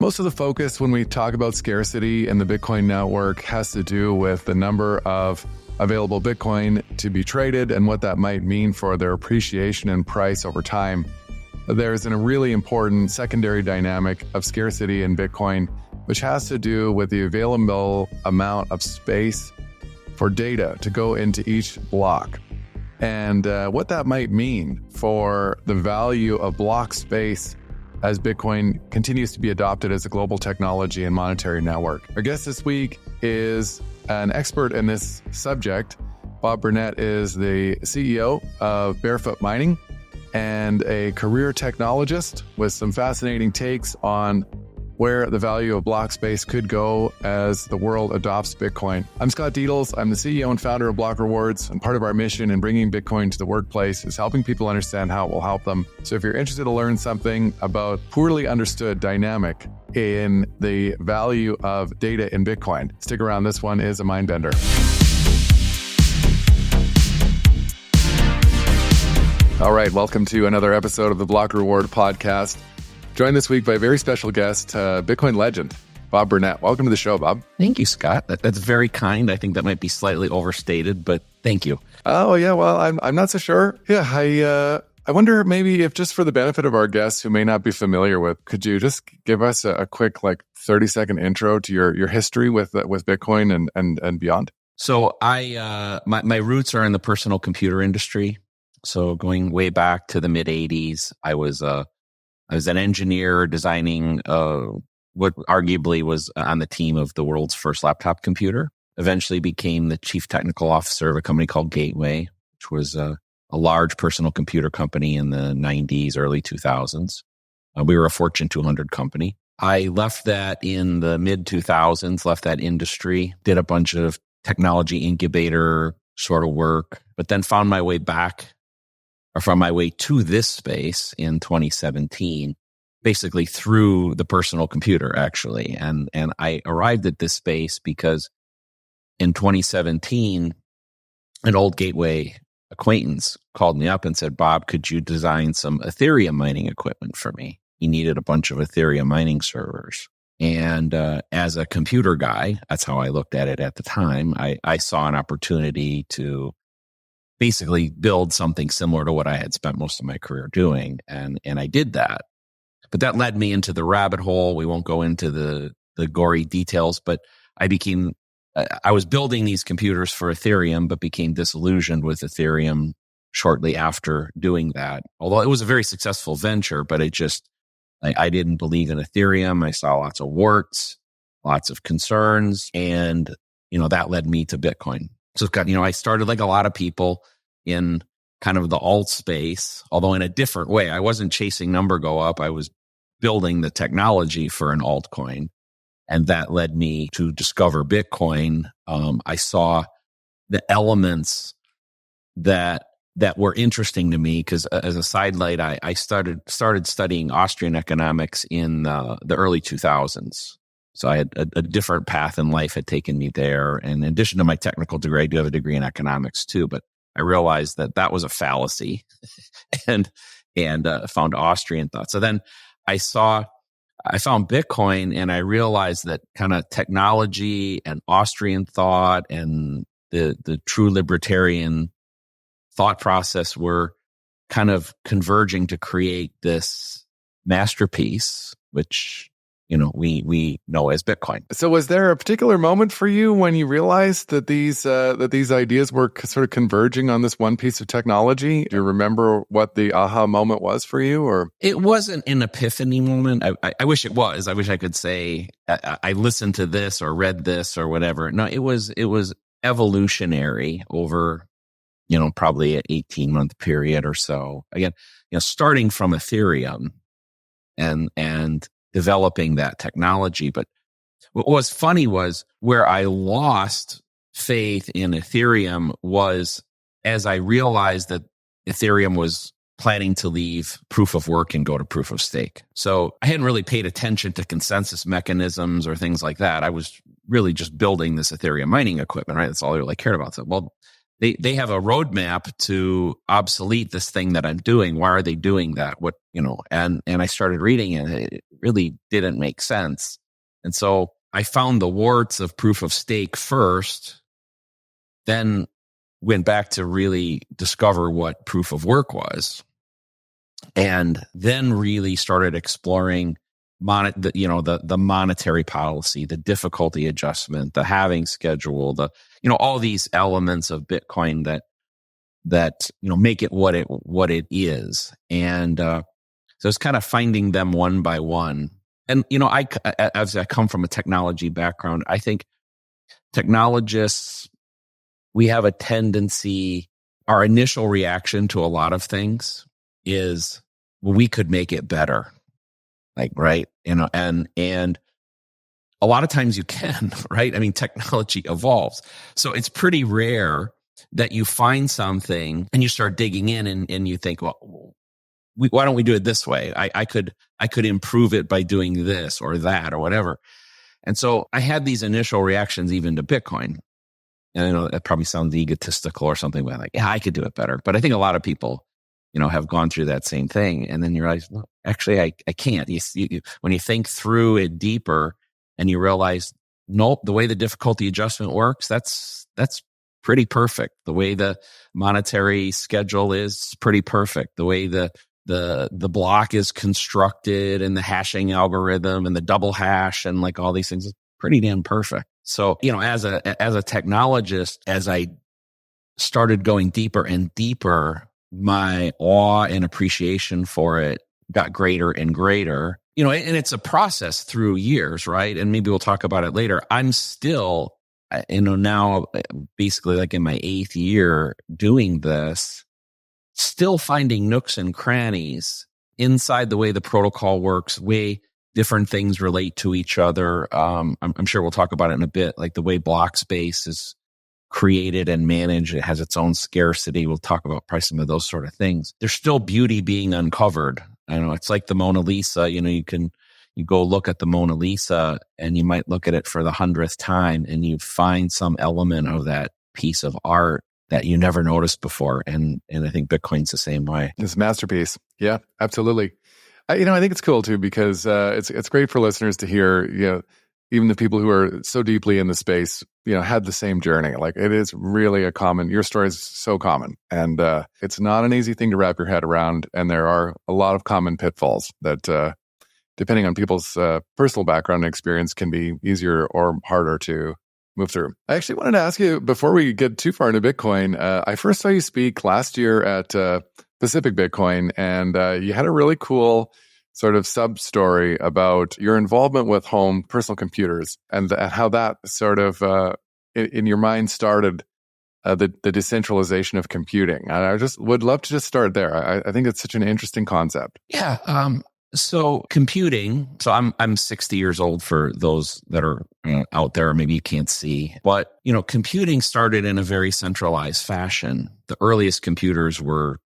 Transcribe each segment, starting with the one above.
Most of the focus when we talk about scarcity in the Bitcoin network has to do with the number of available Bitcoin to be traded and what that might mean for their appreciation in price over time. There's a really important secondary dynamic of scarcity in Bitcoin, which has to do with the available amount of space for data to go into each block. And what that might mean for the value of block space as Bitcoin continues to be adopted as a global technology and monetary network. Our guest this week is an expert in this subject. Bob Burnett is the CEO of Barefoot Mining and a career technologist with some fascinating takes on where the value of Blockspace could go as the world adopts Bitcoin. I'm Scott Dietels. I'm the CEO and founder of Block Rewards, and part of our mission in bringing Bitcoin to the workplace is helping people understand how it will help them. So if you're interested to learn something about poorly understood dynamic in the value of data in Bitcoin, stick around. This one is a mind bender. All right, welcome to another episode of the Block Reward podcast. Joined this week by a very special guest, Bitcoin legend, Bob Burnett. Welcome to the show, Bob. Thank you, Scott. That's very kind. I think that might be slightly overstated, but thank you. Oh, yeah. Well, I'm not so sure. Yeah, I wonder maybe if just for the benefit of our guests who may not be familiar with, could you just give us a quick 30-second intro to your history with Bitcoin and beyond? So my roots are in the personal computer industry. So going way back to the mid 80s, I was an engineer designing what arguably was on the team of the world's first laptop computer. Eventually became the chief technical officer of a company called Gateway, which was a large personal computer company in the 90s, early 2000s. We were a Fortune 200 company. I left that in the mid 2000s, left that industry, did a bunch of technology incubator sort of work, but then found my way back to this space in 2017, basically through the personal computer, actually. And I arrived at this space because in 2017, an old Gateway acquaintance called me up and said, Bob, could you design some Ethereum mining equipment for me? He needed a bunch of Ethereum mining servers. And as a computer guy, that's how I looked at it at the time, I saw an opportunity to basically build something similar to what I had spent most of my career doing. And I did that. But that led me into the rabbit hole. We won't go into the gory details, but I was building these computers for Ethereum, but became disillusioned with Ethereum shortly after doing that. Although it was a very successful venture, but I didn't believe in Ethereum. I saw lots of warts, lots of concerns, and, that led me to Bitcoin. So, I started like a lot of people in kind of the alt space, although in a different way. I wasn't chasing number go up. I was building the technology for an altcoin. And that led me to discover Bitcoin. I saw the elements that were interesting to me because as a sidelight, I started studying Austrian economics in the early 2000s. So I had a different path in life had taken me there. And in addition to my technical degree, I do have a degree in economics too, but I realized that was a fallacy and found Austrian thought. So then I found Bitcoin and I realized that kind of technology and Austrian thought and the true libertarian thought process were kind of converging to create this masterpiece, which we know as Bitcoin. So was there a particular moment for you when you realized that these ideas were sort of converging on this one piece of technology? Do you remember what the aha moment was for you? Or it wasn't an epiphany moment. I wish it was. I wish I could say I listened to this or read this or whatever. No, it was evolutionary over, probably an 18-month period or so. Again, starting from Ethereum and developing that technology. But what was funny was where I lost faith in Ethereum was as I realized that Ethereum was planning to leave proof of work and go to proof of stake. So I hadn't really paid attention to consensus mechanisms or things like that. I was really just building this Ethereum mining equipment, right? That's all I really cared about. So, well, they have a roadmap to obsolete this thing that I'm doing. Why are they doing that? What, and I started reading it. It really didn't make sense. And so I found the warts of proof of stake first, then went back to really discover what proof of work was. And then really started exploring the monetary policy, the difficulty adjustment, the halving schedule, all these elements of Bitcoin that make it what it is. And so it's kind of finding them one by one. And as I come from a technology background, I think technologists, we have a tendency, our initial reaction to a lot of things is, well, we could make it better. Right. And a lot of times you can, right? I mean, technology evolves. So it's pretty rare that you find something and you start digging in and you think, well, why don't we do it this way? I could improve it by doing this or that or whatever. And so I had these initial reactions even to Bitcoin. And I know that probably sounds egotistical or something, but yeah, I could do it better. But I think a lot of people, have gone through that same thing. And then you realize, well, actually, I can't. When you think through it deeper and you realize, nope, the way the difficulty adjustment works, that's pretty perfect. The way the monetary schedule is pretty perfect. The way the block is constructed and the hashing algorithm and the double hash and all these things is pretty damn perfect. So, as a technologist, as I started going deeper and deeper, my awe and appreciation for it got greater and greater, and it's a process through years, right? And maybe we'll talk about it later. I'm still, now basically in my 8th year doing this, still finding nooks and crannies inside the way the protocol works, way different things relate to each other. I'm sure we'll talk about it in a bit, like the way Blockspace is created and managed. It has its own scarcity. We'll talk about probably some of those sort of things. There's still beauty being uncovered. I know it's like the Mona Lisa. You go look at the Mona Lisa and you might look at it for the 100th time and you find some element of that piece of art that you never noticed before. And I think Bitcoin's the same way. It's a masterpiece. Yeah, absolutely. I think it's cool too, because it's great for listeners to hear, even the people who are so deeply in the space, had the same journey. It is really your story is so common, and it's not an easy thing to wrap your head around. And there are a lot of common pitfalls that, depending on people's personal background and experience, can be easier or harder to move through. I actually wanted to ask you, before we get too far into Bitcoin, I first saw you speak last year at Pacific Bitcoin, and you had a really cool sort of sub-story about your involvement with home personal computers and how that sort of, in your mind, started the decentralization of computing. And I just would love to just start there. I think it's such an interesting concept. Yeah. So computing, I'm 60 years old for those that are out there, maybe you can't see, but, computing started in a very centralized fashion. The earliest computers were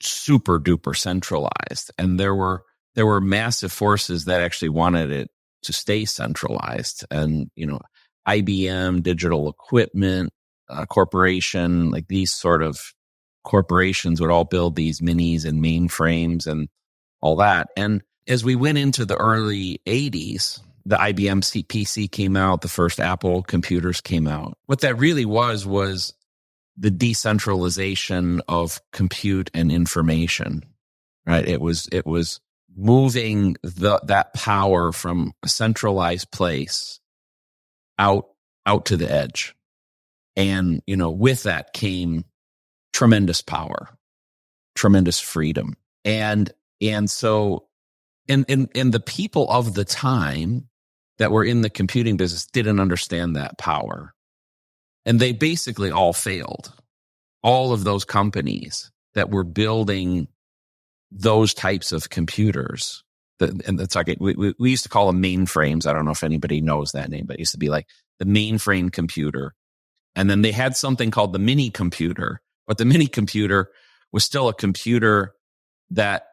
super duper centralized, and there were massive forces that actually wanted it to stay centralized. And IBM, Digital Equipment Corporation, these sort of corporations would all build these minis and mainframes and all that. And as we went into the early 80s, the IBM PC came out, the first Apple computers came out. What that really was the decentralization of compute and information, right? It was moving that power from a centralized place out to the edge. And, with that came tremendous power, tremendous freedom. And so, and the people of the time that were in the computing business didn't understand that power. And they basically all failed. All of those companies that were building those types of computers, and it's we used to call them mainframes. I don't know if anybody knows that name, but it used to be like the mainframe computer. And then they had something called the mini computer, but the mini computer was still a computer that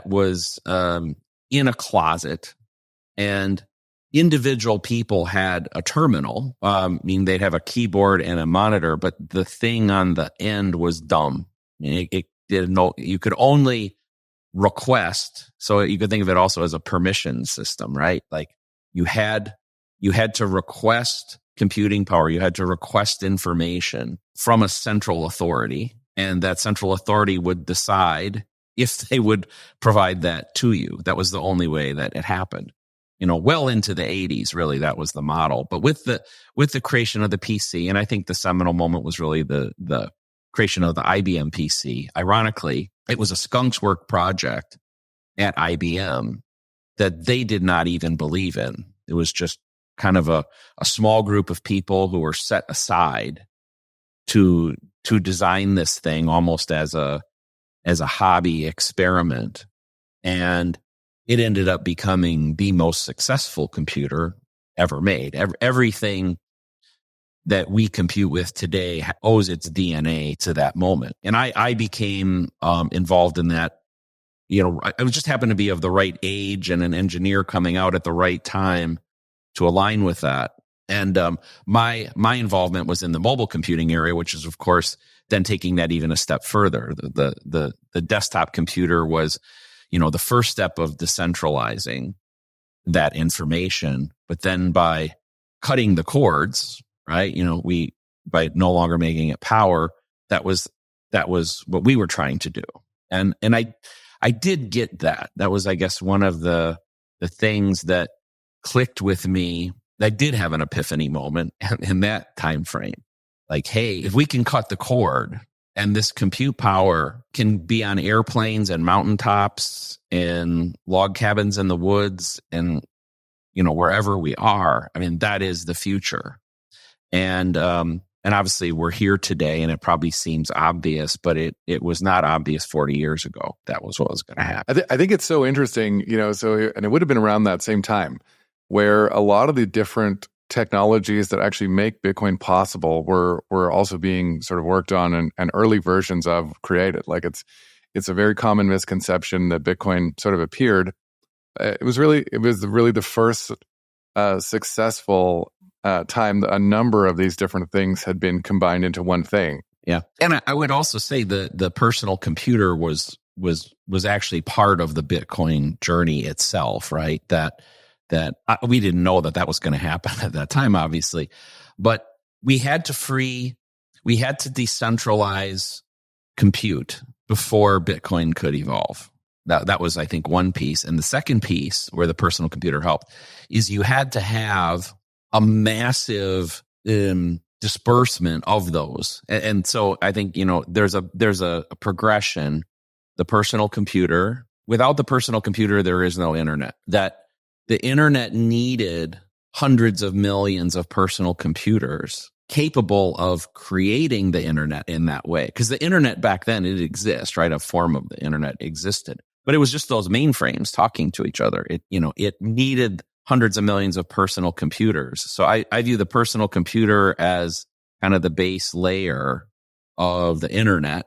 was in a closet, and individual people had a terminal, meaning they'd have a keyboard and a monitor, but the thing on the end was dumb. It didn't know, you could only request. So you could think of it also as a permission system, right? Like you had to request computing power. You had to request information from a central authority, and that central authority would decide if they would provide that to you. That was the only way that it happened. Well into the 80s, really, that was the model. But with the creation of the PC, and I think the seminal moment was really the creation of the IBM PC. Ironically, it was a skunks work project at IBM that they did not even believe in. It was just kind of a small group of people who were set aside to design this thing almost as a hobby experiment. And it ended up becoming the most successful computer ever made. Everything that we compute with today owes its DNA to that moment. And I became involved in that. I just happened to be of the right age and an engineer coming out at the right time to align with that. And my involvement was in the mobile computing area, which is, of course, then taking that even a step further. The desktop computer was, the first step of decentralizing that information. But then by cutting the cords, right, by no longer making it power, that was what we were trying to do. And I did get that. That was, I guess, one of the things that clicked with me. I did have an epiphany moment in that time frame. Like, hey, if we can cut the cord and this compute power can be on airplanes and mountaintops and log cabins in the woods and, wherever we are, I mean, that is the future. And obviously we're here today, and it probably seems obvious, but it was not obvious 40 years ago. That was what was going to happen. I think it's so interesting, and it would have been around that same time where a lot of the different technologies that actually make Bitcoin possible were also being sort of worked on and early versions of created. Like it's a very common misconception that Bitcoin sort of appeared. It was really the first successful time that a number of these different things had been combined into one thing. Yeah, and I would also say the personal computer was actually part of the Bitcoin journey itself, right? That we didn't know that was going to happen at that time, obviously, but we had to decentralize compute before Bitcoin could evolve. That was, I think, one piece. And the second piece where the personal computer helped is you had to have a massive disbursement of those. And so I think, there's a progression. The personal computer, without the personal computer, there is no internet. That the internet needed hundreds of millions of personal computers capable of creating the internet in that way. Because the internet back then, it exists, right? A form of the internet existed. But it was just those mainframes talking to each other. It needed hundreds of millions of personal computers. So I view the personal computer as kind of the base layer of the internet.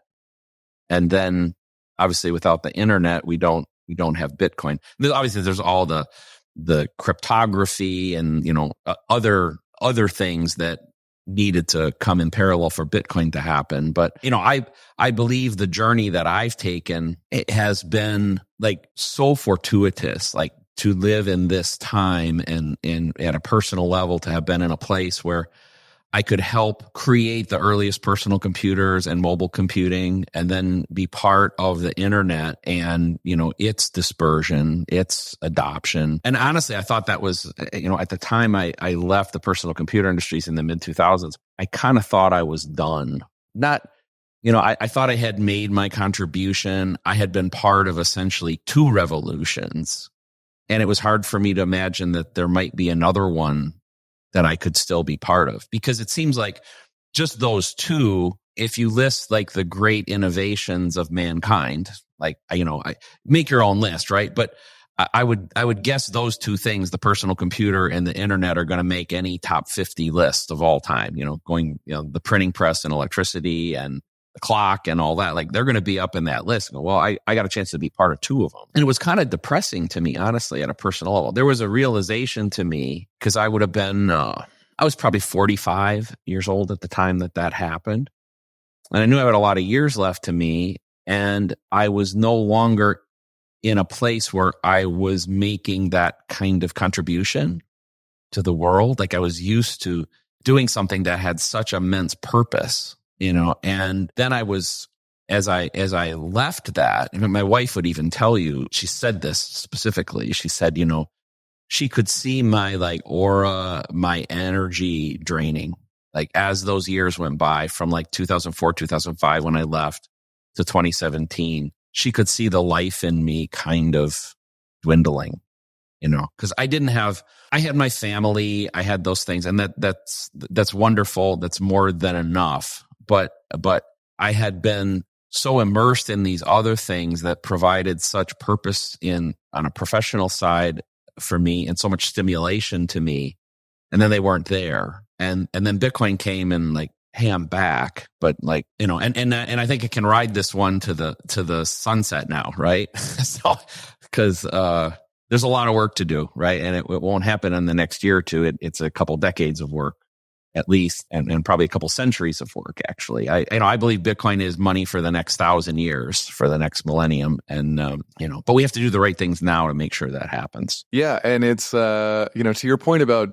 And then obviously without the internet, we don't have Bitcoin. Obviously there's all the cryptography and, other things that needed to come in parallel for Bitcoin to happen. But, I believe the journey that I've taken, it has been like so fortuitous, like to live in this time and at a personal level, to have been in a place where I could help create the earliest personal computers and mobile computing, and then be part of the internet and, its dispersion, its adoption. And honestly, I thought that was, at the time I left the personal computer industries in the mid 2000s, I kind of thought I was done. Not, I thought I had made my contribution. I had been part of essentially two revolutions, and it was hard for me to imagine that there might be another one that I could still be part of, because it seems like just those two, if you list like the great innovations of mankind, like, I make your own list, right? But I would guess those two things, the personal computer and the internet, are going to make any top 50 list of all time, the printing press and electricity and clock and all that, like they're going to be up in that list. Well, I got a chance to be part of 2 of them. And it was kind of depressing to me, honestly, at a personal level. There was a realization to me because I would have been, I was probably 45 years old at the time that happened. And I knew I had a lot of years left to me. And I was no longer in a place where I was making that kind of contribution to the world. Like I was used to doing something that had such immense purpose, and then I was, as I left that, and my wife would even tell you, she said this specifically, she said, she could see my like aura, my energy draining, like as those years went by from like 2004, 2005, when I left to 2017, she could see the life in me kind of dwindling, because I had my family, I had those things, and that's wonderful. That's more than enough. But I had been so immersed in these other things that provided such purpose on a professional side for me and so much stimulation to me. And then they weren't there. And then Bitcoin came and like, hey, I'm back. But like, and I think it can ride this one to the sunset now, right? So, because there's a lot of work to do, right? And it won't happen in the next year or two. It's a couple decades of work, at least, and probably a couple centuries of work, actually. I believe Bitcoin is money for the next 1,000 years, for the next millennium. And, but we have to do the right things now to make sure that happens. Yeah. And it's, to your point about,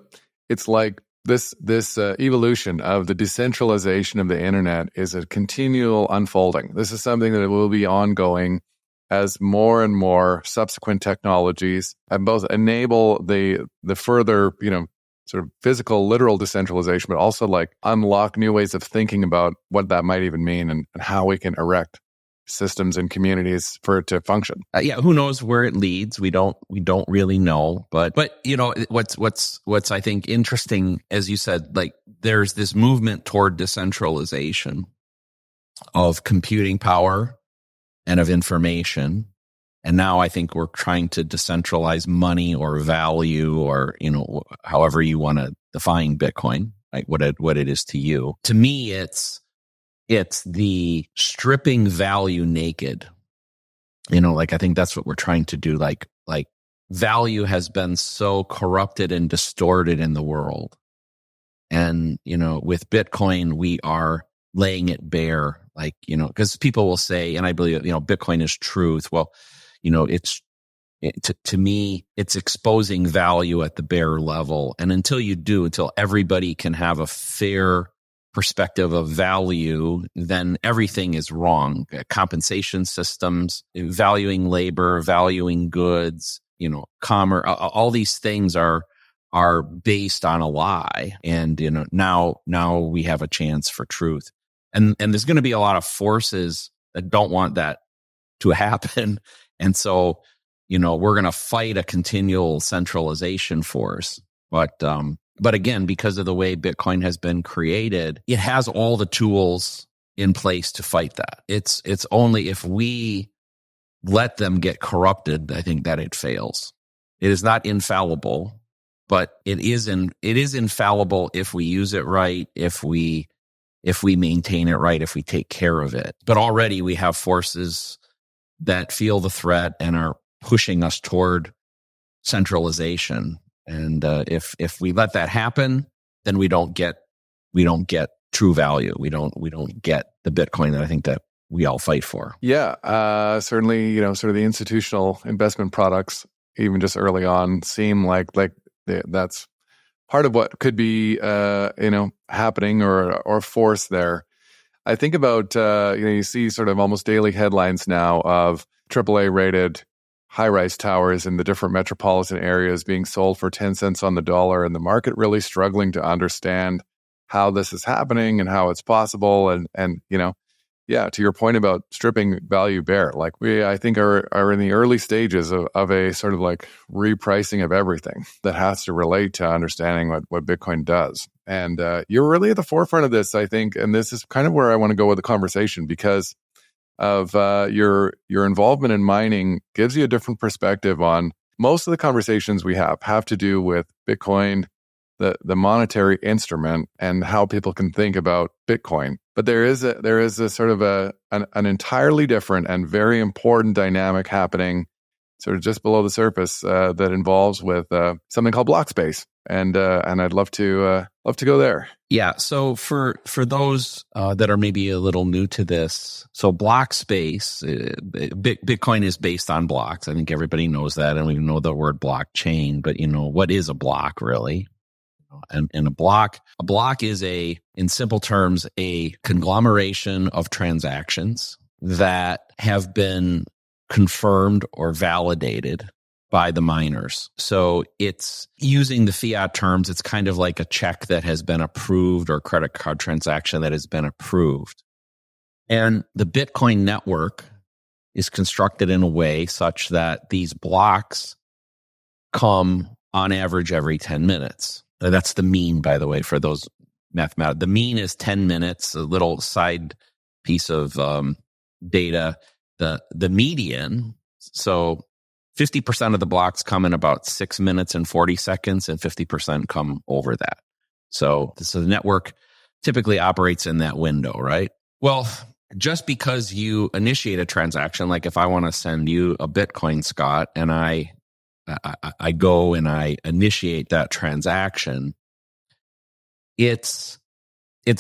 it's like this evolution of the decentralization of the internet is a continual unfolding. This is something that will be ongoing as more and more subsequent technologies and both enable the further, sort of physical, literal decentralization, but also like unlock new ways of thinking about what that might even mean and how we can erect systems and communities for it to function. Who knows where it leads? We don't really know. But what's I think interesting, as you said, like there's this movement toward decentralization of computing power and of information. And now I think we're trying to decentralize money or value, or, however you want to define Bitcoin, like what it is to you. To me, it's the stripping value naked. Like I think that's what we're trying to do. Like value has been so corrupted and distorted in the world. And, with Bitcoin, we are laying it bare, like, because people will say, and I believe, Bitcoin is truth. Well, to me, it's exposing value at the bare level. And until everybody can have a fair perspective of value, then everything is wrong. Compensation systems, valuing labor, valuing goods, commerce, all these things are based on a lie. And, now we have a chance for truth. And there's going to be a lot of forces that don't want that to happen. And so, we're going to fight a continual centralization force. But again, because of the way Bitcoin has been created, it has all the tools in place to fight that. It's only if we let them get corrupted, I think that it fails. It is not infallible, but it is infallible if we use it right, if we maintain it right, if we take care of it. But already we have forces that feel the threat and are pushing us toward centralization. And if we let that happen, then we don't get true value. We don't get the Bitcoin that I think that we all fight for. Yeah, certainly. Sort of the institutional investment products, even just early on, seem like that's part of what could be happening or force there. I think about you see sort of almost daily headlines now of AAA rated high-rise towers in the different metropolitan areas being sold for 10 cents on the dollar, and the market really struggling to understand how this is happening and how it's possible. And to your point about stripping value bare, like we, I think, are in the early stages of a sort of like repricing of everything that has to relate to understanding what Bitcoin does. And you're really at the forefront of this, I think, and this is kind of where I want to go with the conversation, because of your involvement in mining gives you a different perspective on most of the conversations we have to do with Bitcoin, the monetary instrument and how people can think about Bitcoin. But there is a sort of an entirely different and very important dynamic happening sort of just below the surface that involves with something called Blockspace. And I'd love to go there. Yeah. So for those that are maybe a little new to this, so Blockspace, Bitcoin is based on blocks. I think everybody knows that, and we know the word blockchain. But what is a block really? And a block is in simple terms, a conglomeration of transactions that have been confirmed or validated by the miners. So it's using the fiat terms, it's kind of like a check that has been approved or a credit card transaction that has been approved. And the Bitcoin network is constructed in a way such that these blocks come on average every 10 minutes. That's the mean, by the way, for those mathematics. The mean is 10 minutes, a little side piece of data. The median, so 50% of the blocks come in about 6 minutes and 40 seconds, and 50% come over that. So the network typically operates in that window, right? Well, just because you initiate a transaction, like if I want to send you a Bitcoin, Scott, and I go and I initiate that transaction, it's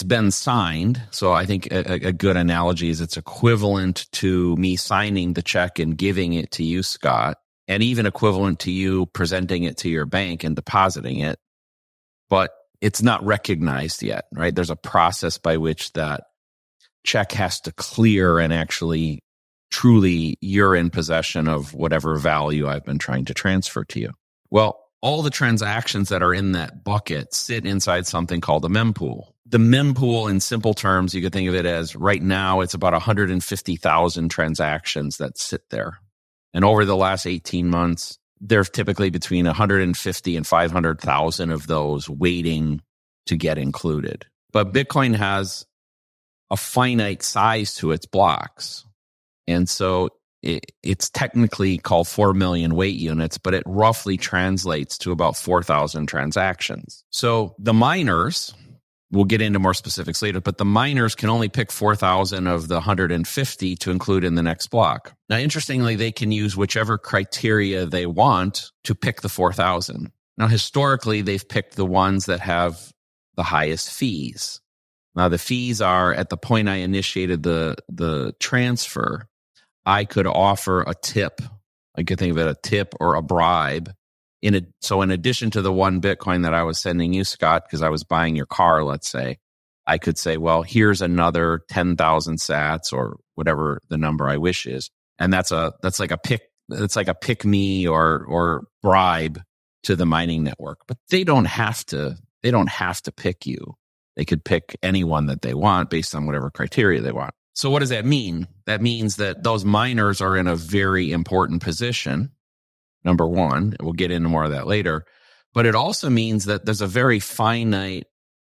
been signed. So I think a good analogy is it's equivalent to me signing the check and giving it to you, Scott, and even equivalent to you presenting it to your bank and depositing it. But it's not recognized yet, right? There's a process by which that check has to clear and actually truly you're in possession of whatever value I've been trying to transfer to you. Well, all the transactions that are in that bucket sit inside something called a mempool. The mempool, in simple terms, you could think of it as right now, it's about 150,000 transactions that sit there. And over the last 18 months, there's typically between 150 and 500,000 of those waiting to get included. But Bitcoin has a finite size to its blocks. And so it's technically called 4 million weight units, but it roughly translates to about 4,000 transactions. So the miners, we'll get into more specifics later, but the miners can only pick 4,000 of the 150 to include in the next block. Now, interestingly, they can use whichever criteria they want to pick the 4,000. Now, historically, they've picked the ones that have the highest fees. Now, the fees are at the point I initiated the transfer, I could offer a tip. I could think of it a tip or a bribe. So in addition to the one Bitcoin that I was sending you, Scott, because I was buying your car, let's say, I could say, well, here's another 10,000 sats or whatever the number I wish is. And that's like a pick me or bribe to the mining network. But they don't have to pick you. They could pick anyone that they want based on whatever criteria they want. So what does that mean? That means that those miners are in a very important position, number one. We'll get into more of that later. But it also means that there's a very finite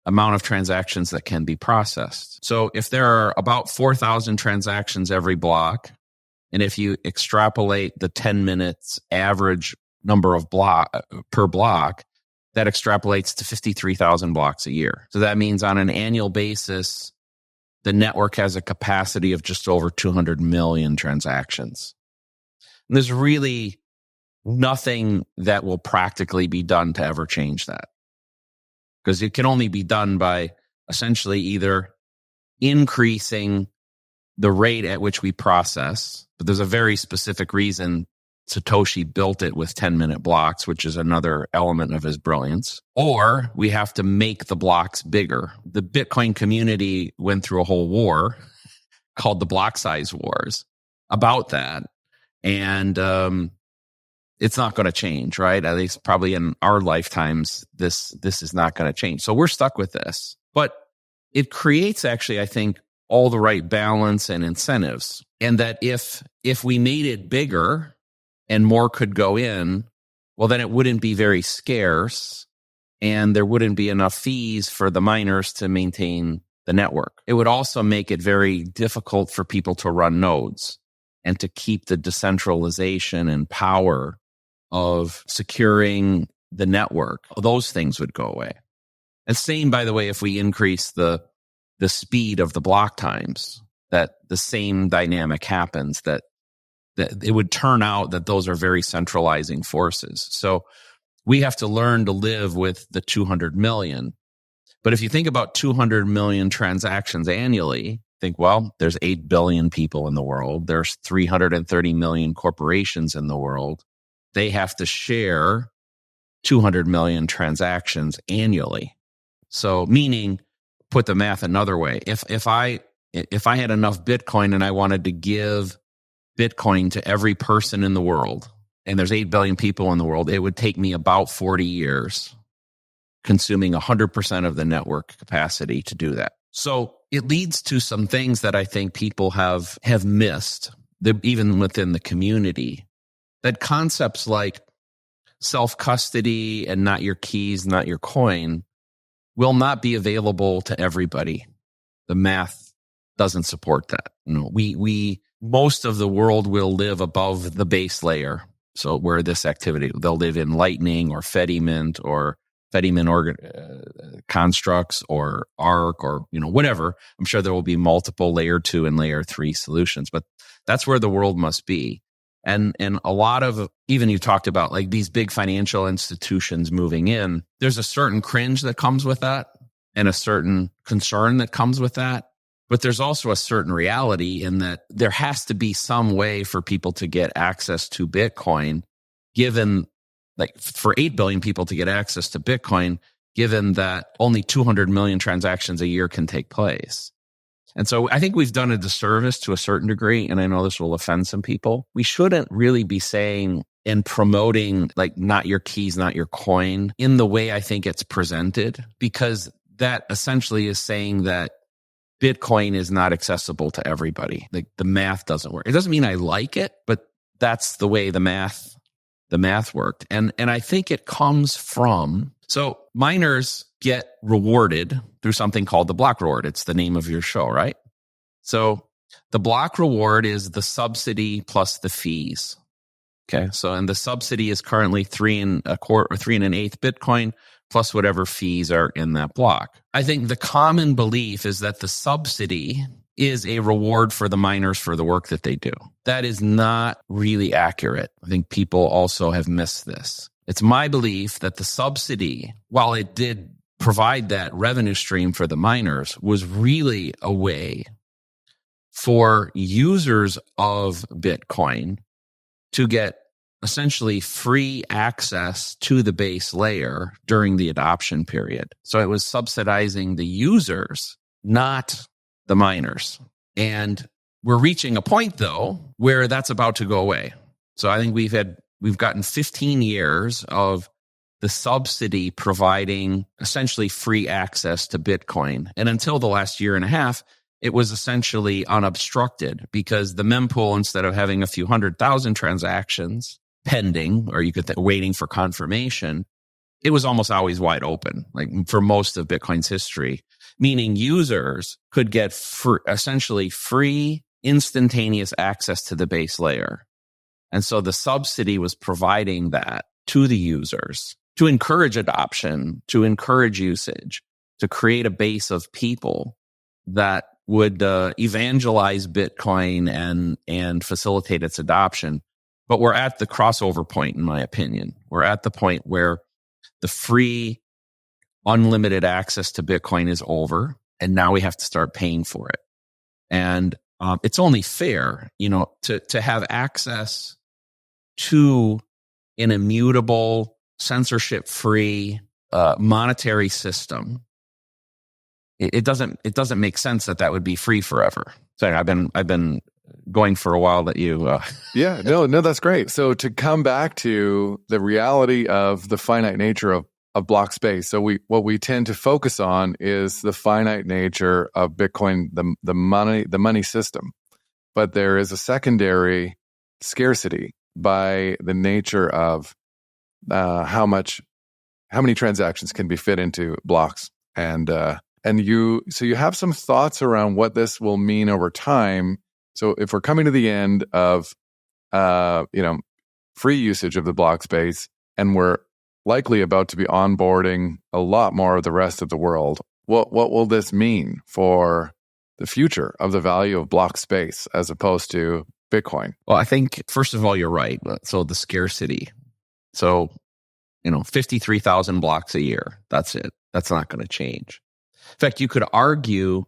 amount of transactions that can be processed. So if there are about 4,000 transactions every block, and if you extrapolate the 10 minutes average number of per block, that extrapolates to 53,000 blocks a year. So that means on an annual basis, the network has a capacity of just over 200 million transactions. And there's really nothing that will practically be done to ever change that. Because it can only be done by essentially either increasing the rate at which we process, but there's a very specific reason Satoshi built it with 10-minute blocks, which is another element of his brilliance. Or we have to make the blocks bigger. The Bitcoin community went through a whole war called the block size wars about that. And it's not going to change, right? At least probably in our lifetimes, this is not going to change. So we're stuck with this. But it creates actually, I think, all the right balance and incentives. And that if we made it bigger and more could go in, well, then it wouldn't be very scarce and there wouldn't be enough fees for the miners to maintain the network. It would also make it very difficult for people to run nodes and to keep the decentralization and power of securing the network, those things would go away. And same, by the way, if we increase the speed of the block times, that the same dynamic happens, that it would turn out that those are very centralizing forces. So we have to learn to live with the 200 million. But if you think about 200 million transactions annually, think, well, there's 8 billion people in the world. There's 330 million corporations in the world. They have to share 200 million transactions annually. So meaning, put the math another way, if I had enough Bitcoin and I wanted to give Bitcoin to every person in the world, and there's 8 billion people in the world, it would take me about 40 years, consuming 100% of the network capacity to do that. So it leads to some things that I think people have missed, even within the community, that concepts like self-custody and not your keys, not your coin, will not be available to everybody. The math doesn't support that. Most of the world will live above the base layer. So where this activity, they'll live in Lightning or Fedimint or Fedimint constructs or ARC or whatever. I'm sure there will be multiple layer 2 and layer 3 solutions, but that's where the world must be. And a lot of, even you talked about like these big financial institutions moving in, there's a certain cringe that comes with that and a certain concern that comes with that. But there's also a certain reality in that there has to be some way for people to get access to Bitcoin, given like for 8 billion people to get access to Bitcoin, given that only 200 million transactions a year can take place. And so I think we've done a disservice to a certain degree, and I know this will offend some people. We shouldn't really be saying and promoting like not your keys, not your coin in the way I think it's presented, because that essentially is saying that Bitcoin is not accessible to everybody. Like the math doesn't work. It doesn't mean I like it, but that's the way the math worked. And I think it comes from, so miners get rewarded through something called the block reward. It's the name of your show, right? So the block reward is the subsidy plus the fees. Okay. So, and the subsidy is currently 3 1/4 or 3 1/8 Bitcoin plus whatever fees are in that block. I think the common belief is that the subsidy is a reward for the miners for the work that they do. That is not really accurate. I think people also have missed this. It's my belief that the subsidy, while it did provide that revenue stream for the miners, was really a way for users of Bitcoin to get essentially free access to the base layer during the adoption period. So it was subsidizing the users, not the miners. And we're reaching a point, though, where that's about to go away. So I think we've gotten 15 years of the subsidy providing essentially free access to Bitcoin. And until the last year and a half, it was essentially unobstructed because the mempool, instead of having a few 100,000 transactions pending, or you could waiting for confirmation, it was almost always wide open, like for most of Bitcoin's history, meaning users could get essentially free, instantaneous access to the base layer. And so the subsidy was providing that to the users to encourage adoption, to encourage usage, to create a base of people that would evangelize Bitcoin and facilitate its adoption. But we're at the crossover point, in my opinion. We're at the point where the free, unlimited access to Bitcoin is over, and now we have to start paying for it. And it's only fair, to have access to an immutable, censorship-free monetary system. It doesn't make sense that would be free forever. Sorry, I've been going for a while that you. Yeah, no, that's great. So to come back to the reality of the finite nature of Blockspace. So what we tend to focus on is the finite nature of Bitcoin, the money system. But there is a secondary scarcity by the nature of how many transactions can be fit into blocks. And you have some thoughts around what this will mean over time. So if we're coming to the end of free usage of the block space, and we're likely about to be onboarding a lot more of the rest of the world. What will this mean for the future of the value of block space as opposed to Bitcoin? Well, I think, first of all, you're right. So the scarcity. So, 53,000 blocks a year. That's it. That's not going to change. In fact, you could argue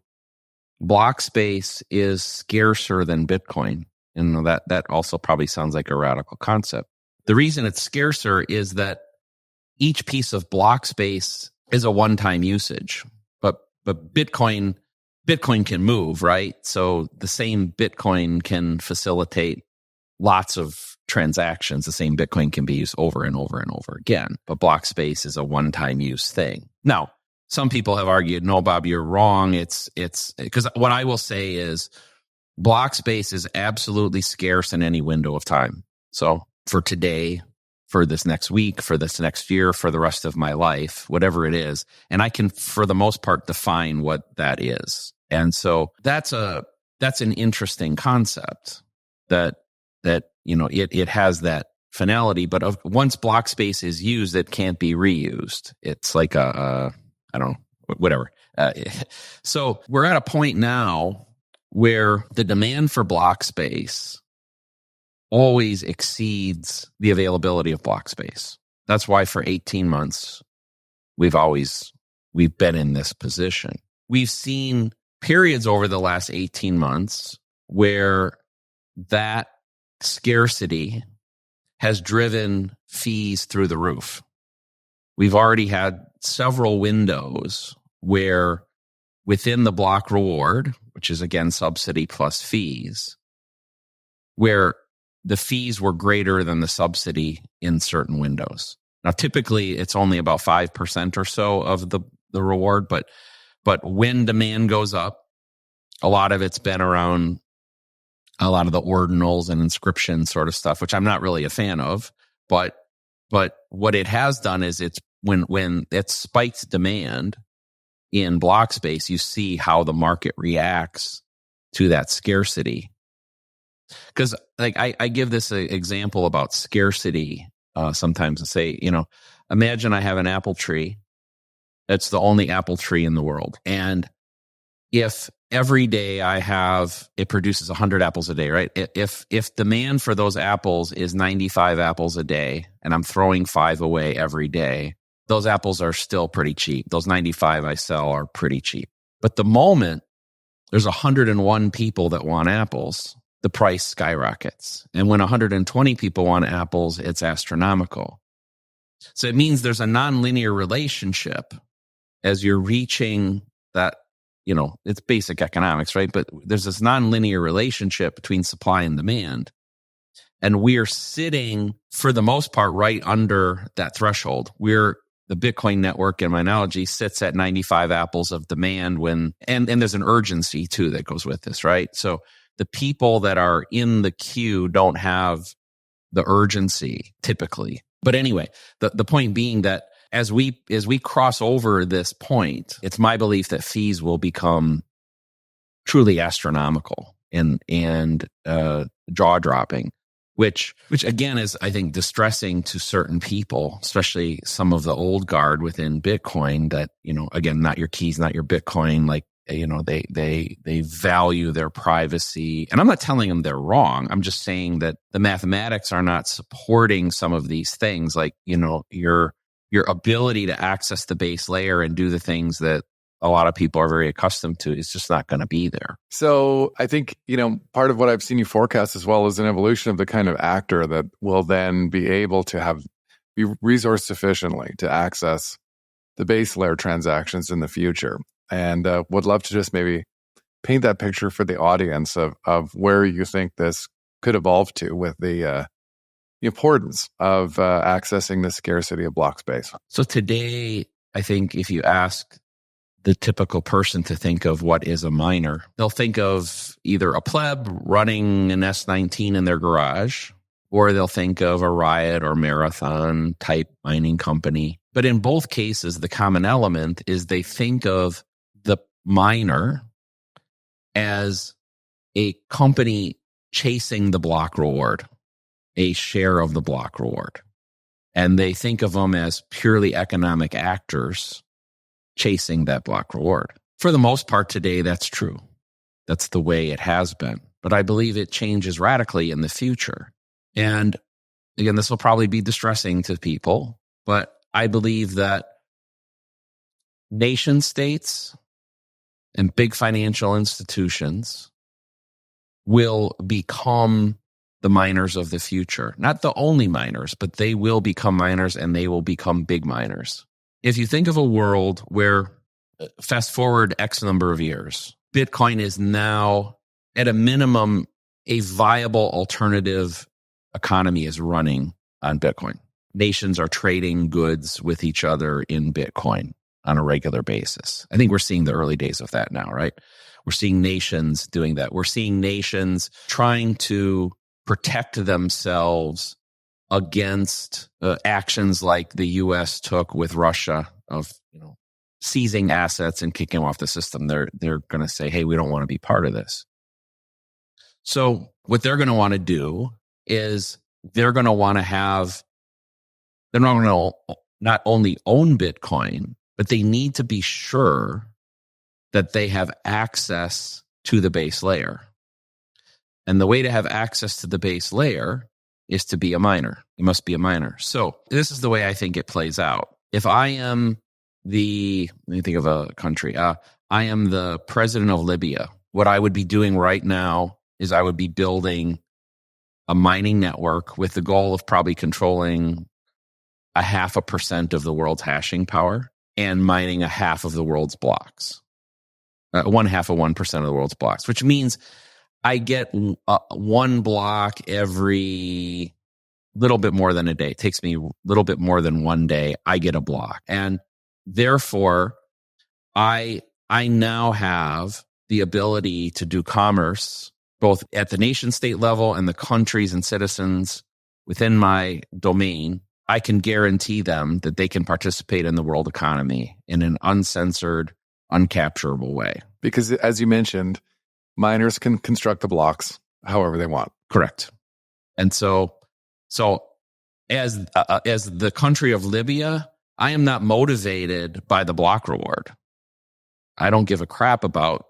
block space is scarcer than Bitcoin. And that also probably sounds like a radical concept. The reason it's scarcer is that each piece of block space is a one-time usage. But Bitcoin can move, right? So the same Bitcoin can facilitate lots of transactions. The same Bitcoin can be used over and over and over again. But block space is a one-time use thing. Now, some people have argued, no, Bob, you're wrong. It's because what I will say is block space is absolutely scarce in any window of time. So for today, for this next week, for this next year, for the rest of my life, whatever it is. And I can, for the most part, define what that is. And so that's an interesting concept that it has that finality, but once block space is used, it can't be reused. It's like I don't know, whatever. So we're at a point now where the demand for block space always exceeds the availability of block space. That's why for 18 months, we've been in this position. We've seen periods over the last 18 months where that scarcity has driven fees through the roof. We've already had several windows where within the block reward, which is again subsidy plus fees, where the fees were greater than the subsidy in certain windows. Now, typically, it's only about 5% or so of the reward, but when demand goes up, a lot of it's been around a lot of the ordinals and inscription sort of stuff, which I'm not really a fan of. But what it has done is it's when it spikes demand in block space, you see how the market reacts to that scarcity. Because like I give this example about scarcity sometimes and say, imagine I have an apple tree. That's the only apple tree in the world. And if every day it produces 100 apples a day, right? If demand for those apples is 95 apples a day and I'm throwing 5 away every day, those apples are still pretty cheap. Those 95 I sell are pretty cheap. But the moment there's 101 people that want apples, the price skyrockets. And when 120 people want apples, it's astronomical. So it means there's a nonlinear relationship as you're reaching that, it's basic economics, right? But there's this nonlinear relationship between supply and demand. And we're sitting, for the most part, right under that threshold. The Bitcoin network, in my analogy, sits at 95 apples of demand and there's an urgency too that goes with this, right? So the people that are in the queue don't have the urgency typically. But anyway, the point being that as we cross over this point, it's my belief that fees will become truly astronomical and jaw-dropping, which again is, I think, distressing to certain people, especially some of the old guard within Bitcoin that, again, not your keys, not your Bitcoin, like, they value their privacy. And I'm not telling them they're wrong. I'm just saying that the mathematics are not supporting some of these things, like, your ability to access the base layer and do the things that a lot of people are very accustomed to is just not going to be there. So I think, part of what I've seen you forecast as well is an evolution of the kind of actor that will then be able to be resource sufficiently to access the base layer transactions in the future. And would love to just maybe paint that picture for the audience of where you think this could evolve to with the importance of accessing the scarcity of block space. So today, I think if you ask the typical person to think of what is a miner, they'll think of either a pleb running an S19 in their garage, or they'll think of a Riot or Marathon type mining company. But in both cases, the common element is they think of the miner as a company chasing the block reward, a share of the block reward. And they think of them as purely economic actors chasing that block reward. For the most part today, that's true. That's the way it has been. But I believe it changes radically in the future. And again, this will probably be distressing to people, but I believe that nation states and big financial institutions will become the miners of the future. Not the only miners, but they will become miners and they will become big miners. If you think of a world where, fast forward X number of years, Bitcoin is now, at a minimum, a viable alternative economy is running on Bitcoin. Nations are trading goods with each other in Bitcoin on a regular basis. I think we're seeing the early days of that now, right? We're seeing nations doing that. We're seeing nations trying to protect themselves against actions like the U.S. took with Russia of seizing assets and kicking them off the system. They're going to say, hey, we don't want to be part of this. So what they're going to want to do is they're going to want to have, they're not going to not only own Bitcoin, but they need to be sure that they have access to the base layer. And the way to have access to the base layer is to be a miner. You must be a miner. So this is the way I think it plays out. If I am let me think of a country. I am the president of Libya. What I would be doing right now is I would be building a mining network with the goal of probably controlling 0.5% of the world's hashing power and mining 1/2 of the world's blocks. 1/2 of 1% of the world's blocks, which means I get one block every little bit more than a day. It takes me a little bit more than one day. I get a block. And therefore, I now have the ability to do commerce both at the nation state level and the countries and citizens within my domain. I can guarantee them that they can participate in the world economy in an uncensored, uncapturable way. Because as you mentioned, miners can construct the blocks however they want. Correct. And so as the country of Libya, I am not motivated by the block reward. I don't give a crap about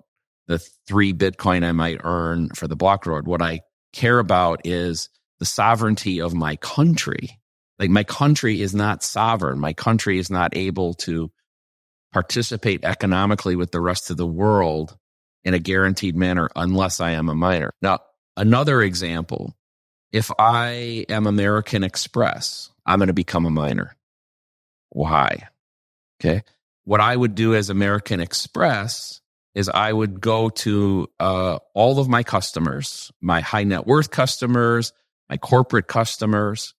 the 3 Bitcoin I might earn for the block reward. What I care about is the sovereignty of my country. Like, my country is not sovereign. My country is not able to participate economically with the rest of the world in a guaranteed manner unless I am a miner. Now, another example, if I am American Express, I'm going to become a miner. Why? Okay. What I would do as American Express is I would go to all of my customers, my high net worth customers, my corporate customers,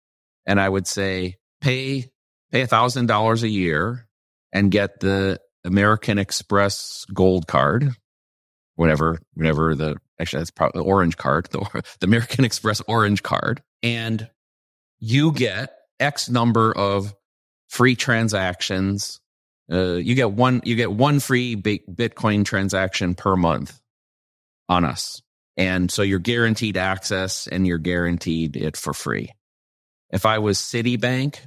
and I would say, pay $1,000 a year and get the American Express Gold card, whatever actually that's probably the orange card, the American Express orange card, and you get X number of free transactions. You get one free Bitcoin transaction per month on us. And so you're guaranteed access and you're guaranteed it for free. If I was Citibank,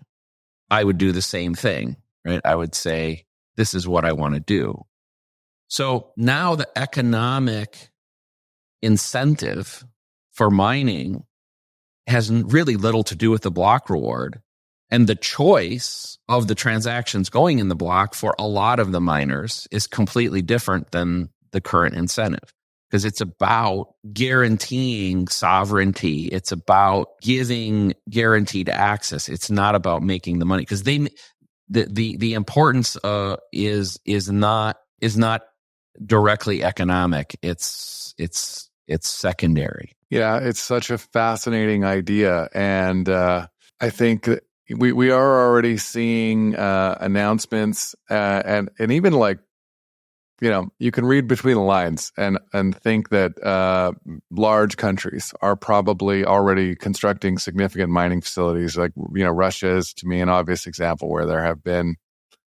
I would do the same thing, right? I would say, this is what I want to do. So now the economic incentive for mining has really little to do with the block reward. And the choice of the transactions going in the block for a lot of the miners is completely different than the current incentive, because it's about guaranteeing sovereignty. It's about giving guaranteed access. It's not about making the money, because the importance is not directly economic. It's secondary. Yeah, it's such a fascinating idea, and I think that we are already seeing announcements, and even like, you can read between the lines and think that large countries are probably already constructing significant mining facilities. Like, Russia is, to me, an obvious example where there have been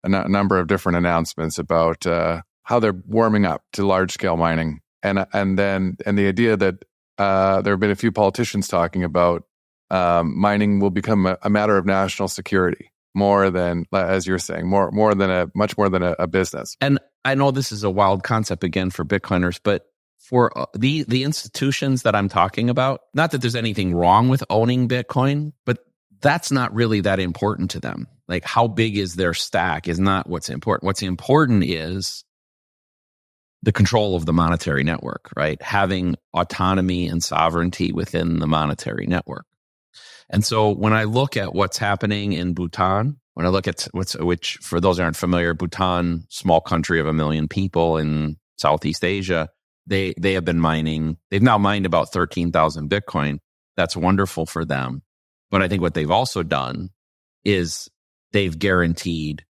a number of different announcements about how they're warming up to large scale mining, and the idea that there have been a few politicians talking about mining will become a matter of national security more than, as you're saying, much more than a business. And I know this is a wild concept again for Bitcoiners, but for the institutions that I'm talking about, not that there's anything wrong with owning Bitcoin, but that's not really that important to them. Like, how big is their stack is not what's important. What's important is the control of the monetary network, right? Having autonomy and sovereignty within the monetary network. And so when I look at what's happening in Bhutan, when I look at which for those who aren't familiar, Bhutan, small country of 1 million people in Southeast Asia, they have been mining. They've now mined about 13,000 Bitcoin. That's wonderful for them. But I think what they've also done is they've guaranteed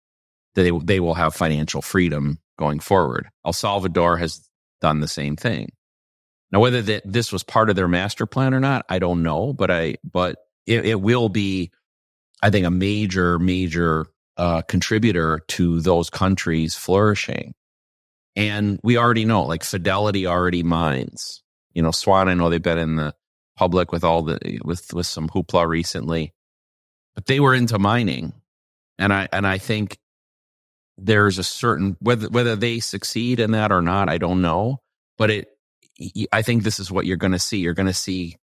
that they will have financial freedom going forward. El Salvador has done the same thing. Now, whether this was part of their master plan or not, I don't know. But it will be, I think, a major contributor to those countries flourishing. And we already know, like Fidelity already mines. Swan, I know they've been in the public with with some hoopla recently, but they were into mining, and I think there's a certain whether they succeed in that or not, I don't know, but I think this is what you're going to see. You're going to see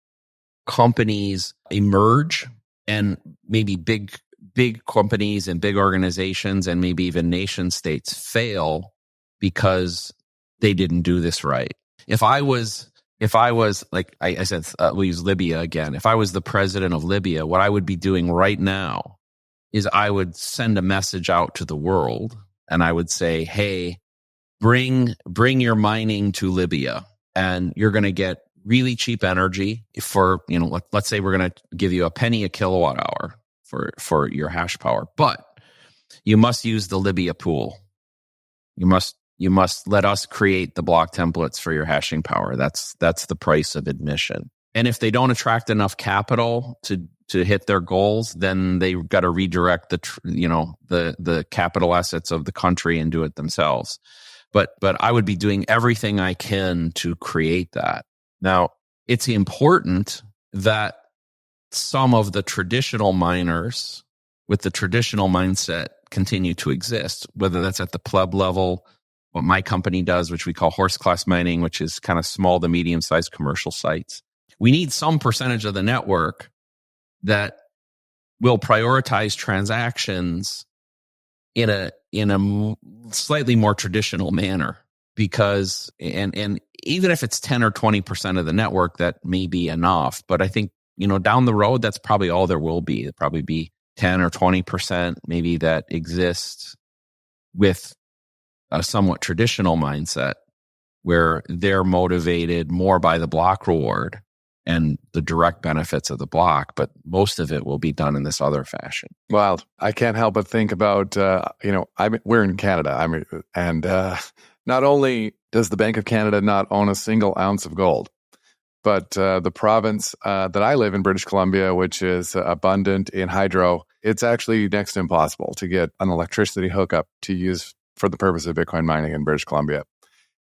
companies emerge, and maybe big companies and big organizations and maybe even nation states fail because they didn't do this right. If I was like I said, we'll use Libya again. If I was the president of Libya, what I would be doing right now is I would send a message out to the world, and I would say, hey, bring your mining to Libya, and you're going to get really cheap energy for, let's say we're going to give you a penny a kilowatt hour for your hash power, but you must use the Libya pool. You must let us create the block templates for your hashing power. That's the price of admission. And if they don't attract enough capital to hit their goals, then they've got to redirect the capital assets of the country and do it themselves. But I would be doing everything I can to create that. Now, it's important that some of the traditional miners with the traditional mindset continue to exist, whether that's at the pleb level, what my company does, which we call horse class mining, which is kind of small to medium sized commercial sites. We need some percentage of the network that will prioritize transactions in a slightly more traditional manner, because and even if it's 10 or 20% of the network, that may be enough. But I think, down the road, that's probably all there will be. It'll probably be 10 or 20% maybe that exists with a somewhat traditional mindset where they're motivated more by the block reward and the direct benefits of the block, but most of it will be done in this other fashion. Wild. I can't help but think about, we're in Canada. And not only does the Bank of Canada not own a single ounce of gold, but the province that I live in, British Columbia, which is abundant in hydro, it's actually next to impossible to get an electricity hookup to use for the purpose of Bitcoin mining in British Columbia.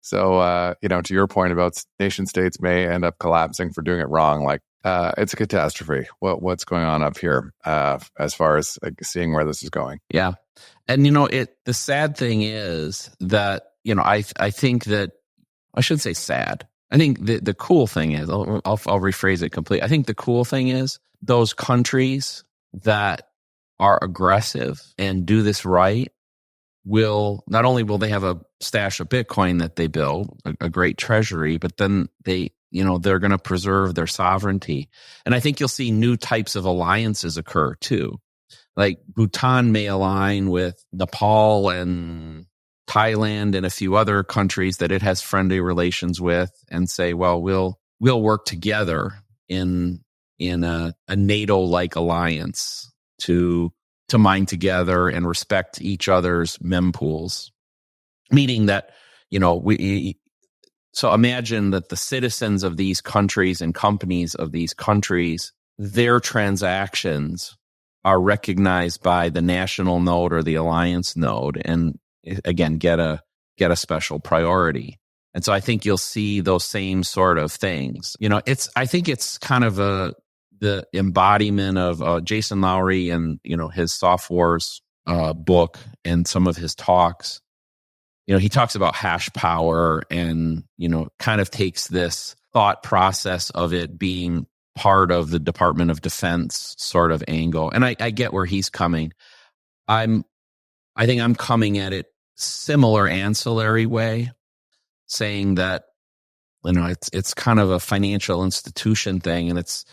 So, to your point about nation states may end up collapsing for doing it wrong, like it's a catastrophe. What's going on up here as far as seeing where this is going? Yeah. And, the sad thing is that, I think that, I should say sad. I think the cool thing is, I'll rephrase it completely. I think the cool thing is those countries that are aggressive and do this right will not only will they have a stash of Bitcoin that they build, a great treasury, but then they're going to preserve their sovereignty. And I think you'll see new types of alliances occur too. Like Bhutan may align with Nepal and Thailand and a few other countries that it has friendly relations with, and say, well, we'll work together in a NATO-like alliance to mine together and respect each other's mempools. Meaning that, so imagine that the citizens of these countries and companies of these countries, their transactions are recognized by the national node or the alliance node, and again, get a special priority. And so I think you'll see those same sort of things. I think it's kind of the embodiment of Jason Lowry and, his Soft Wars book and some of his talks. He talks about hash power and, kind of takes this thought process of it being part of the Department of Defense sort of angle. And I get where he's coming. I think I'm coming at it similar ancillary way, saying that, it's kind of a financial institution thing, and it's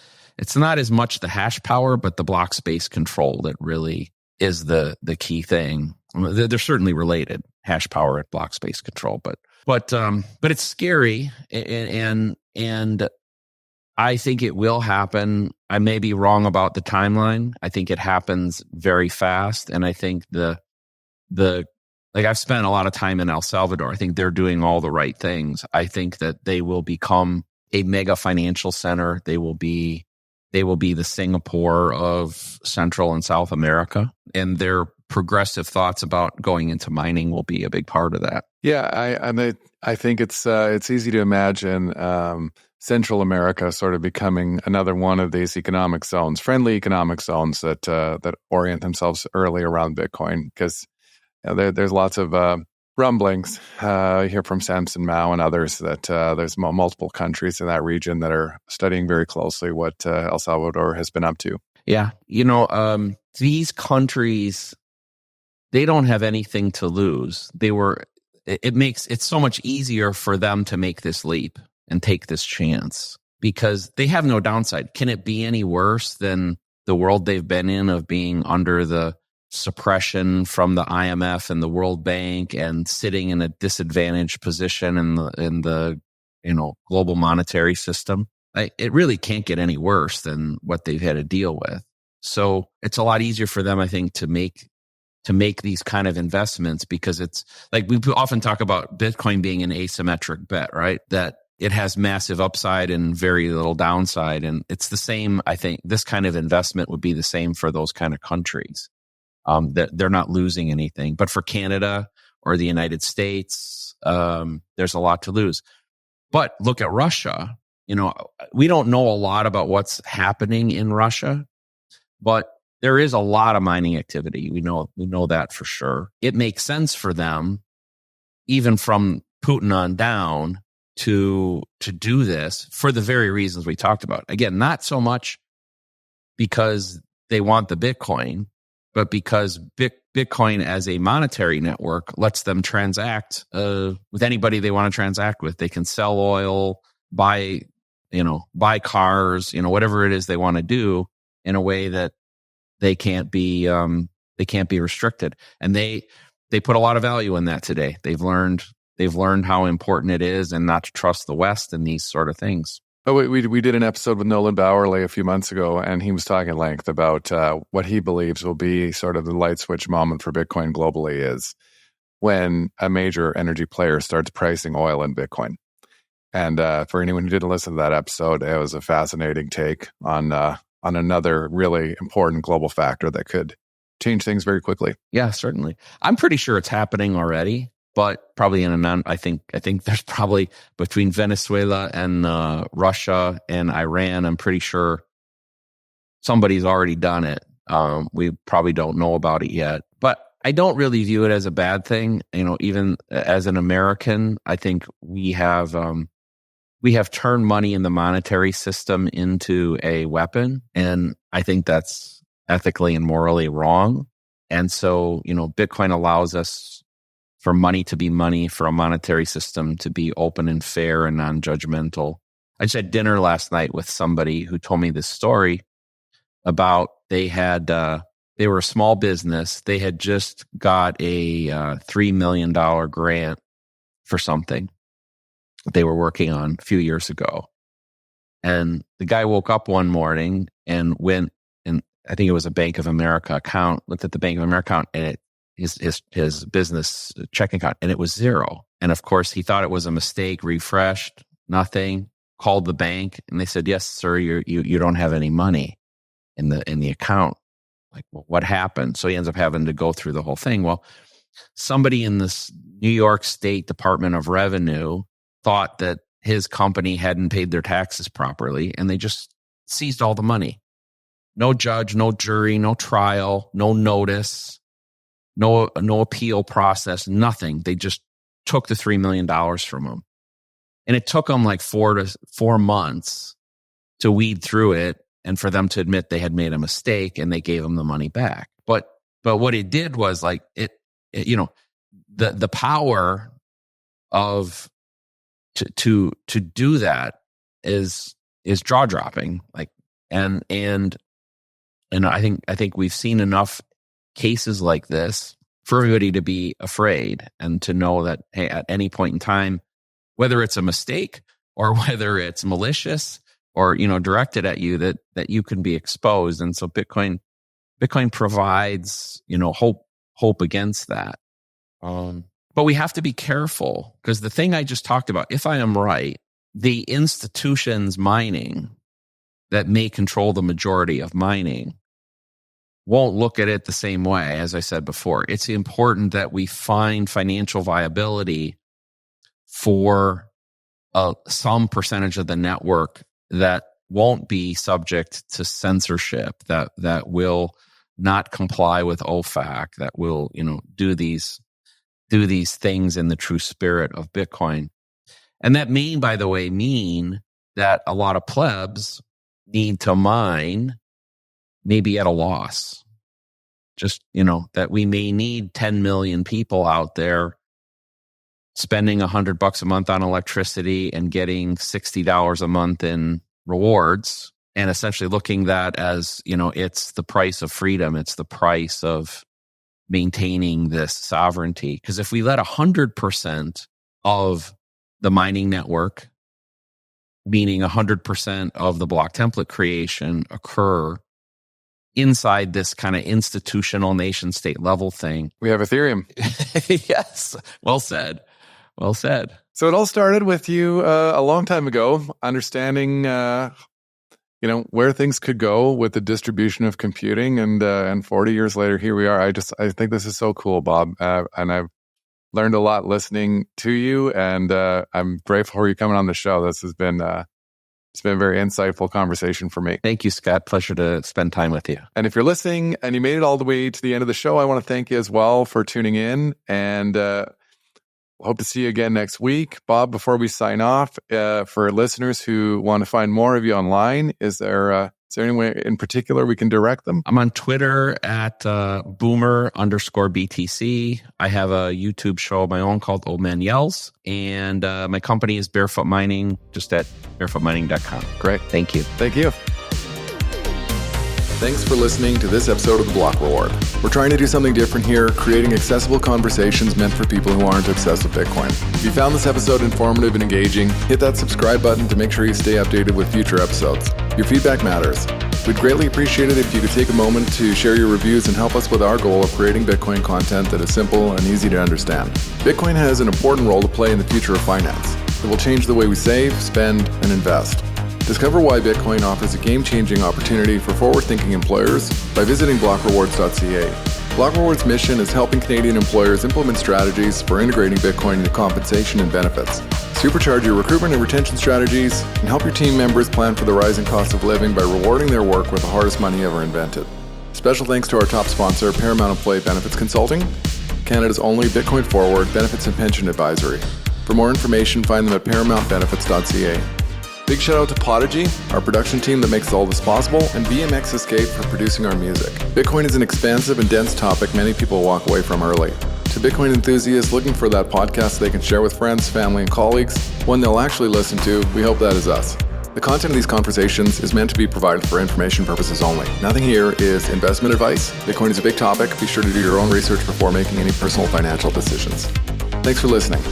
not as much the hash power, but the block space control that really is the key thing. They're certainly related, hash power and block space control, but it's scary, and I think it will happen. I may be wrong about the timeline. I think it happens very fast, and I think I've spent a lot of time in El Salvador. I think they're doing all the right things. I think that they will become a mega financial center. They will be the Singapore of Central and South America, and their progressive thoughts about going into mining will be a big part of that. Yeah, I think it's easy to imagine Central America sort of becoming another one of these economic zones, friendly economic zones that orient themselves early around Bitcoin, because there's lots of rumblings. I hear from Samson Mao and others that there's multiple countries in that region that are studying very closely what El Salvador has been up to. Yeah. These countries, they don't have anything to lose. It's so much easier for them to make this leap and take this chance because they have no downside. Can it be any worse than the world they've been in of being under the suppression from the IMF and the World Bank and sitting in a disadvantaged position in the global monetary system? It really can't get any worse than what they've had to deal with. So it's a lot easier for them, I think, to make these kind of investments, because it's like we often talk about Bitcoin being an asymmetric bet, right? That it has massive upside and very little downside. And it's the same, I think, this kind of investment would be the same for those kind of countries. That they're not losing anything. But for Canada or the United States, there's a lot to lose. But look at Russia. We don't know a lot about what's happening in Russia, but there is a lot of mining activity. We know that for sure. It makes sense for them, even from Putin on down, to do this for the very reasons we talked about. Again, not so much because they want the Bitcoin, but because Bitcoin as a monetary network lets them transact with anybody they want to transact with. They can sell oil, buy cars, whatever it is they want to do in a way that they can't be restricted. And they put a lot of value in that today. They've learned how important it is and not to trust the West and these sort of things. Oh, we did an episode with Nolan Bowerly a few months ago, and he was talking at length about what he believes will be sort of the light switch moment for Bitcoin globally is when a major energy player starts pricing oil in Bitcoin. And for anyone who didn't listen to that episode, it was a fascinating take on another really important global factor that could change things very quickly. Yeah, certainly. I'm pretty sure it's happening already. But probably I think there's probably between Venezuela and Russia and Iran, I'm pretty sure somebody's already done it. We probably don't know about it yet. But I don't really view it as a bad thing. Even as an American, I think we have turned money in the monetary system into a weapon, and I think that's ethically and morally wrong. And so, Bitcoin allows us for money to be money, for a monetary system to be open and fair and non-judgmental. I just had dinner last night with somebody who told me this story about they were a small business. They had just got a $3 million grant for something they were working on a few years ago. And the guy woke up one morning and went, and I think it was a Bank of America account, looked at the Bank of America account, and his business checking account, and it was zero. And of course, he thought it was a mistake, refreshed, nothing, called the bank, and they said, "Yes, sir, you don't have any money in the account." Like, well, what happened? So he ends up having to go through the whole thing. Well, somebody in this New York State Department of Revenue thought that his company hadn't paid their taxes properly, and they just seized all the money. No judge, no jury, no trial, no notice, no appeal process, nothing. They just took the $3 million from them. And it took them like 4 months to weed through it and for them to admit they had made a mistake, and they gave them the money back. But what it did was like it the power of to do that is jaw dropping. Like and I think we've seen enough cases like this for everybody to be afraid and to know that, hey, at any point in time, whether it's a mistake or whether it's malicious or, directed at you, that you can be exposed. And so Bitcoin provides, hope against that. But we have to be careful, because the thing I just talked about, if I am right, the institutions mining that may control the majority of mining won't look at it the same way. As I said before, it's important that we find financial viability for some percentage of the network that won't be subject to censorship, that will not comply with OFAC, that will do these things in the true spirit of Bitcoin. And that may, by the way, mean that a lot of plebs need to mine maybe at a loss. Just, that we may need 10 million people out there spending $100 a month on electricity and getting $60 a month in rewards, and essentially looking that as, it's the price of freedom. It's the price of maintaining this sovereignty. Because if we let 100% of the mining network, meaning 100% of the block template creation, occur inside this kind of institutional nation state level thing, we have Ethereum. Yes. Well said. Well said. So it all started with you a long time ago, understanding, where things could go with the distribution of computing, and 40 years later, here we are. I think this is so cool, Bob, and I've learned a lot listening to you, and I'm grateful for you coming on the show. This has been it's been a very insightful conversation for me. Thank you, Scott. Pleasure to spend time with you. And if you're listening and you made it all the way to the end of the show, I want to thank you as well for tuning in, and hope to see you again next week. Bob, before we sign off, for listeners who want to find more of you online, is there any way in particular we can direct them? I'm on Twitter at boomer_BTC. I have a YouTube show of my own called Old Man Yells. And my company is Barefoot Mining, just at barefootmining.com. Great. Thank you. Thank you. Thanks for listening to this episode of The Block Reward. We're trying to do something different here, creating accessible conversations meant for people who aren't obsessed with Bitcoin. If you found this episode informative and engaging, hit that subscribe button to make sure you stay updated with future episodes. Your feedback matters. We'd greatly appreciate it if you could take a moment to share your reviews and help us with our goal of creating Bitcoin content that is simple and easy to understand. Bitcoin has an important role to play in the future of finance. It will change the way we save, spend, and invest. Discover why Bitcoin offers a game-changing opportunity for forward-thinking employers by visiting blockrewards.ca. Block Rewards' mission is helping Canadian employers implement strategies for integrating Bitcoin into compensation and benefits, supercharge your recruitment and retention strategies, and help your team members plan for the rising cost of living by rewarding their work with the hardest money ever invented. Special thanks to our top sponsor, Paramount Employee Benefits Consulting, Canada's only Bitcoin forward benefits and pension advisory. For more information, find them at paramountbenefits.ca. Big shout out to Podigy, our production team that makes all this possible, and BMX Escape for producing our music. Bitcoin is an expansive and dense topic many people walk away from early. To Bitcoin enthusiasts looking for that podcast they can share with friends, family, and colleagues, one they'll actually listen to, we hope that is us. The content of these conversations is meant to be provided for information purposes only. Nothing here is investment advice. Bitcoin is a big topic. Be sure to do your own research before making any personal financial decisions. Thanks for listening.